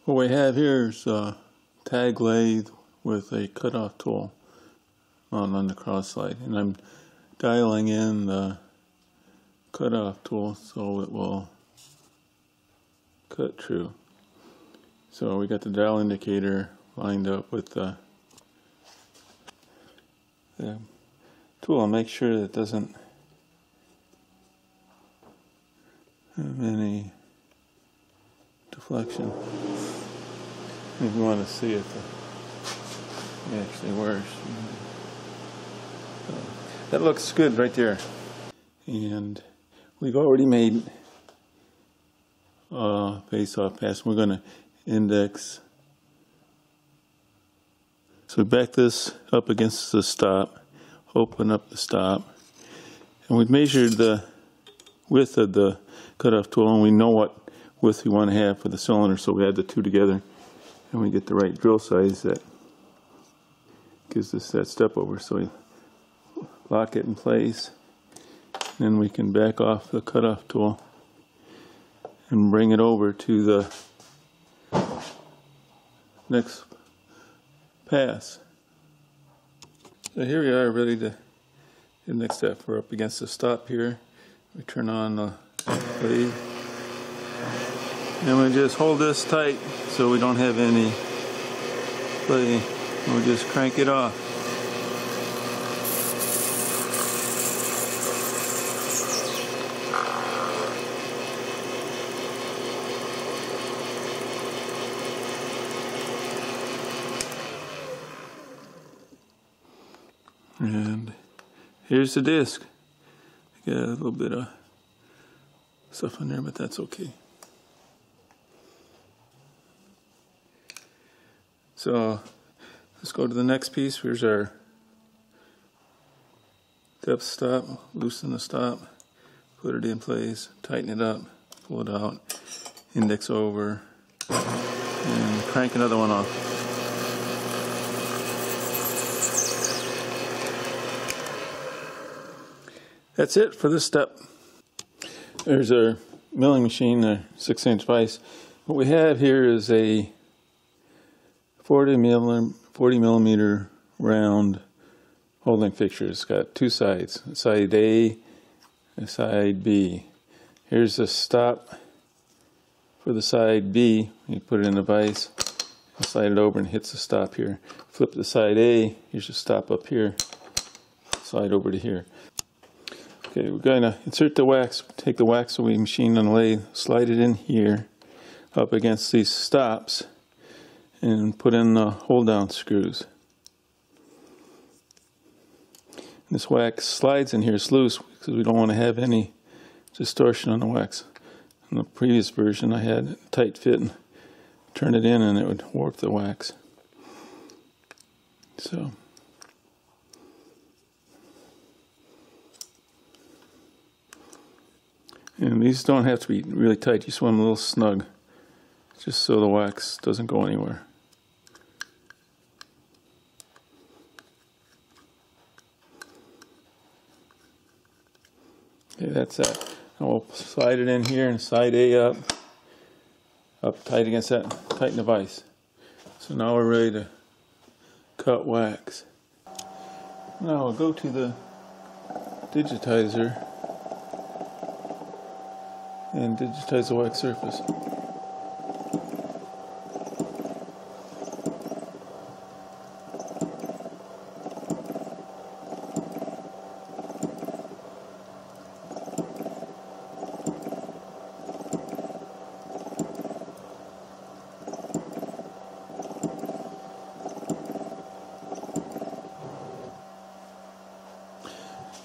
What we have here is a Taig Lathe with a cutoff tool on the cross slide, and I'm dialing in the cutoff tool so it will cut true. So we got the dial indicator lined up with the tool. I'll make sure that it doesn't have any deflection. If you want to see it, it actually works. So that looks good right there. And we've already made a face-off pass. We're going to index. So we back this up against the stop, open up the stop, and we've measured the width of the cutoff tool, and we know what width we want to have for the cylinder, so we add the two together and we get the right drill size that gives us that step over. So we lock it in place, then we can back off the cutoff tool and bring it over to the next pass. So here we are, ready to the next step. We're up against the stop here. We turn on the lathe, and we just hold this tight so we don't have any play. We'll just crank it off. And here's the disc. Got a little bit of stuff on there, but that's okay. So let's go to the next piece. Here's our depth stop. Loosen the stop, put it in place, tighten it up, pull it out, index over, and crank another one off. That's it for this step. There's our milling machine, a 6-inch vise. What we have here is a 40 millimeter round holding fixture. It's got two sides, side A and side B. Here's the stop for the side B. You put it in the vise, slide it over and hits the stop here. Flip the side A, here's the stop up here, slide over to here. Okay, we're going to insert the wax, take the wax that we machined on the lathe, slide it in here, up against these stops, and put in the hold down screws. And this wax slides in here, it's loose because we don't want to have any distortion on the wax. In the previous version I had a tight fit and turn it in and it would warp the wax. So and these don't have to be really tight, you just want them a little snug, just so the wax doesn't go anywhere. Okay, that's that. And we'll slide it in here and side A up tight against that, tighten the vise. So now we're ready to cut wax. Now we'll go to the digitizer and digitize the wax surface.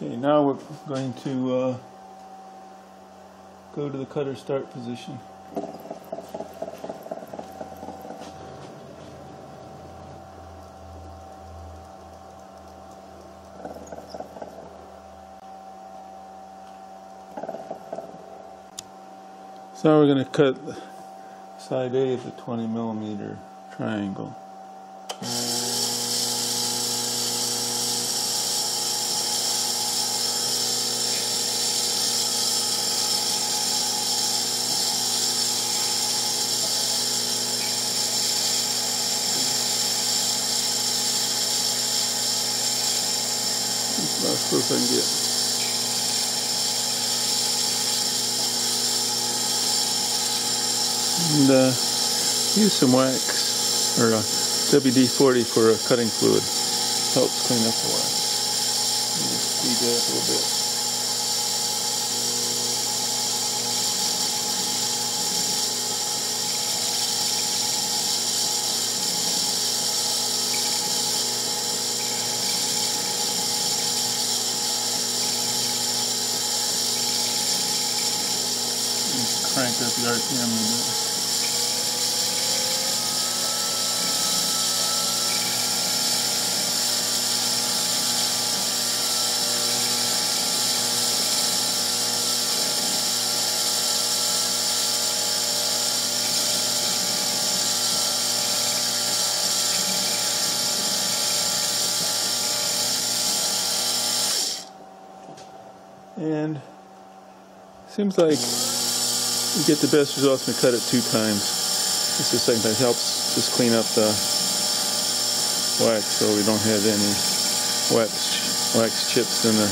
Okay, now we're going to go to the cutter start position. So now we're going to cut side A of the 20 millimeter triangle. as close as I can get. And use some wax or WD-40 for a cutting fluid. Helps clean up the wax. Speed that up a little bit. Crank up the RPM a little bit. And seems like you get the best results when you cut it 2 times. This is the second time. It helps just clean up the wax so we don't have any wax chips in the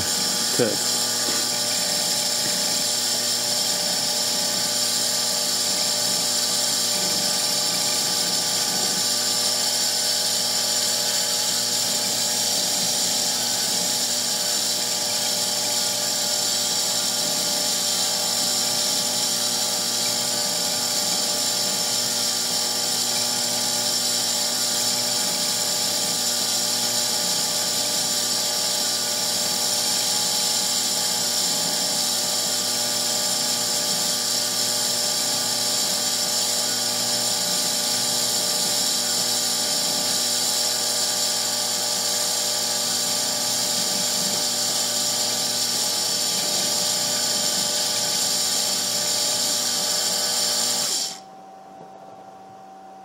text.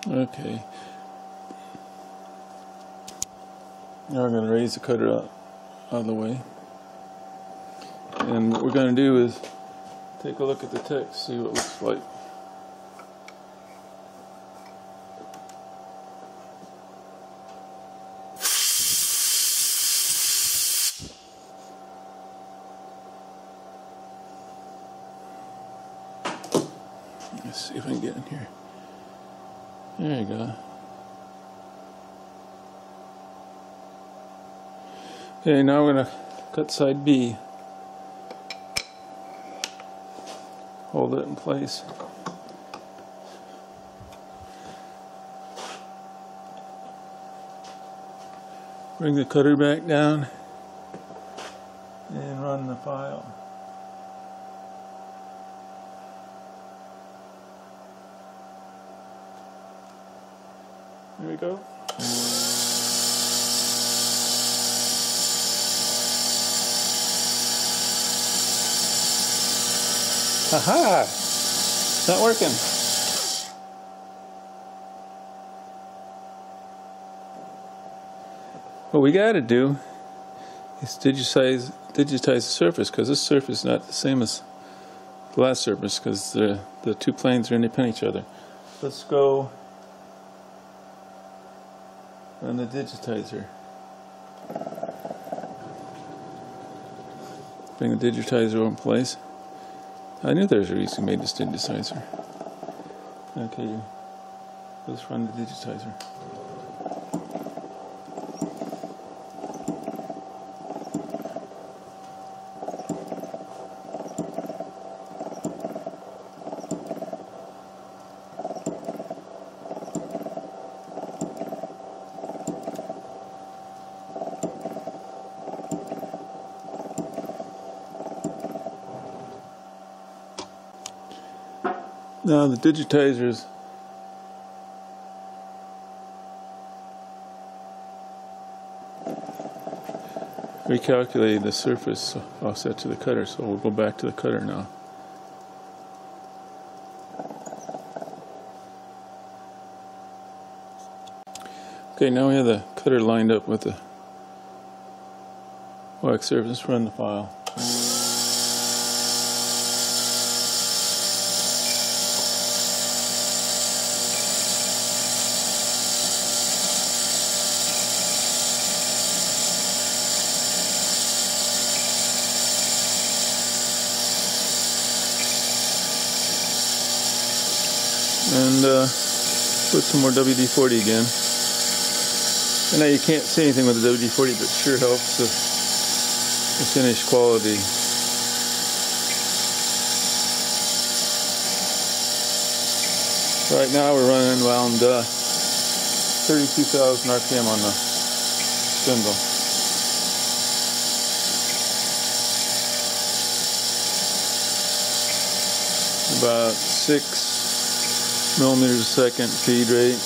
Okay. Now we're going to raise the cutter out of the way. And what we're going to do is take a look at the text, see what it looks like. Let's see if I can get in here. There you go. Okay, now we're going to cut side B. Hold it in place. Bring the cutter back down and run the file. There we go. Aha! It's not working. What we got to do is digitize the surface, because this surface is not the same as the last surface, because the 2 planes are independent of each other. Let's go on the digitizer. Bring the digitizer in place. I knew there was a reason we made this digitizer. Okay, let's run the digitizer. Now the digitizers recalculated the surface offset to the cutter, so we'll go back to the cutter now. Okay, now we have the cutter lined up with the wax surface. Run the file. and put some more WD-40 again. I know you can't see anything with the WD-40, but it sure helps the finish quality. Right now we're running around 32,000 RPM on the spindle. About 6 millimeters a second feed rate.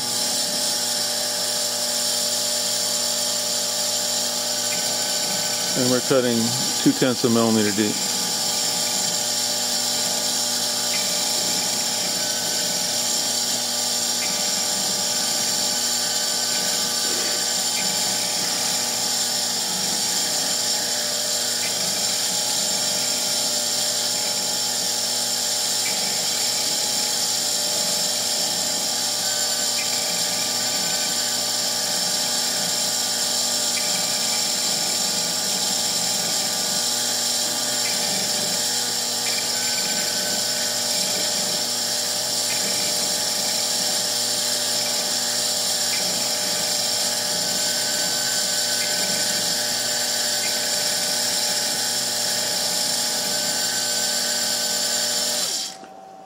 And we're cutting 0.2 of a millimeter deep.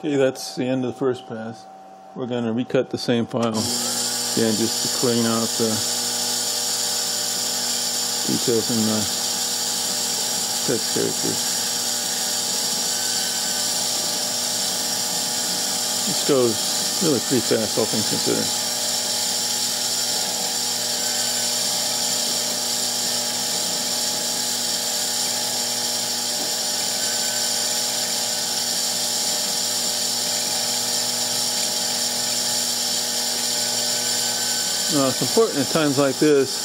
Okay, that's the end of the first pass. We're going to recut the same file again just to clean out the details in the text characters. This goes really pretty fast, all things considered. It's important at times like this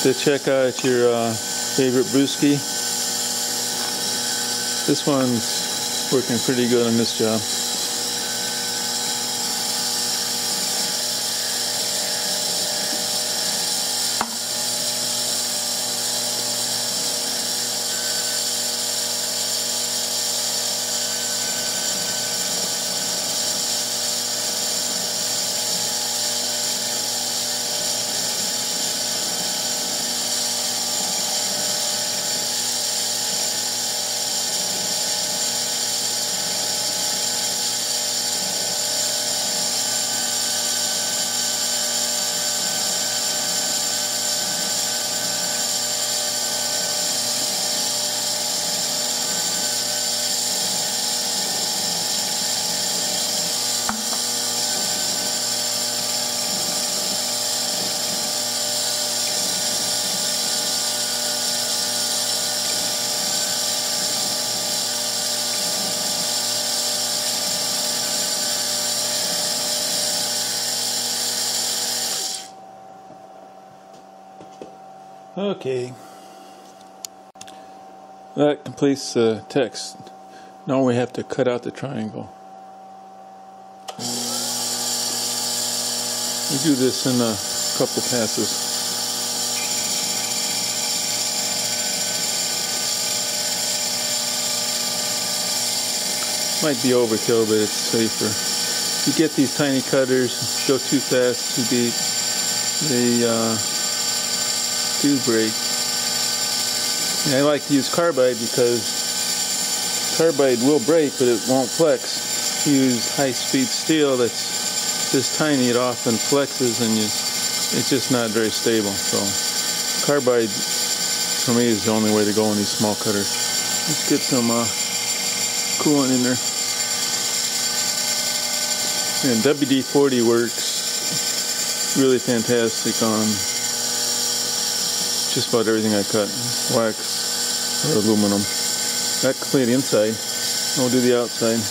to check out your favorite brewski. This one's working pretty good on this job. Okay, that completes the text. Now we have to cut out the triangle. We do this in a couple passes. Might be overkill, but it's safer. If you get these tiny cutters, go too fast, too deep, they do break. And I like to use carbide because carbide will break, but it won't flex. If you use high-speed steel that's this tiny, it often flexes, and it's just not very stable. So carbide, for me, is the only way to go on these small cutters. Let's get some coolant in there. And WD-40 works really fantastic on just about everything I cut, wax or aluminum. That completes the inside. We'll do the outside.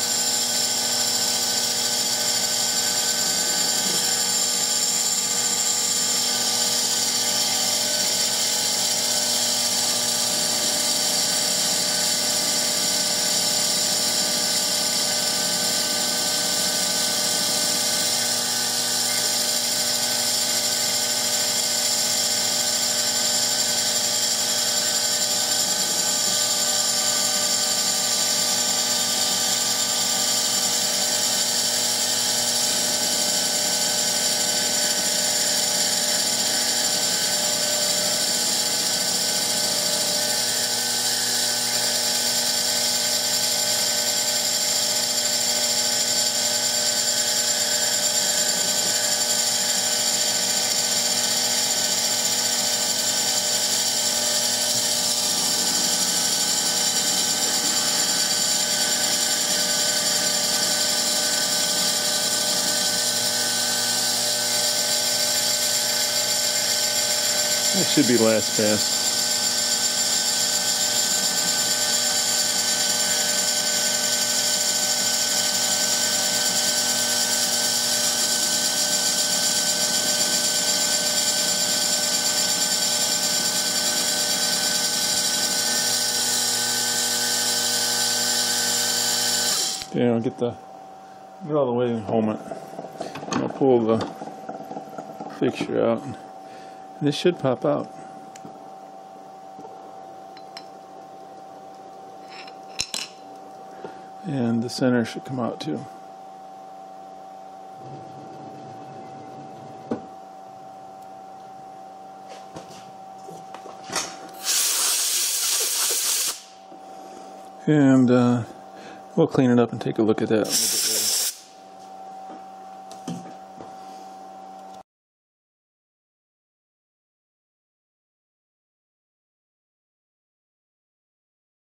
That should be last pass. Okay, I'll get all the way home it. I'll pull the fixture out. This should pop out. And the center should come out too. And we'll clean it up and take a look at that.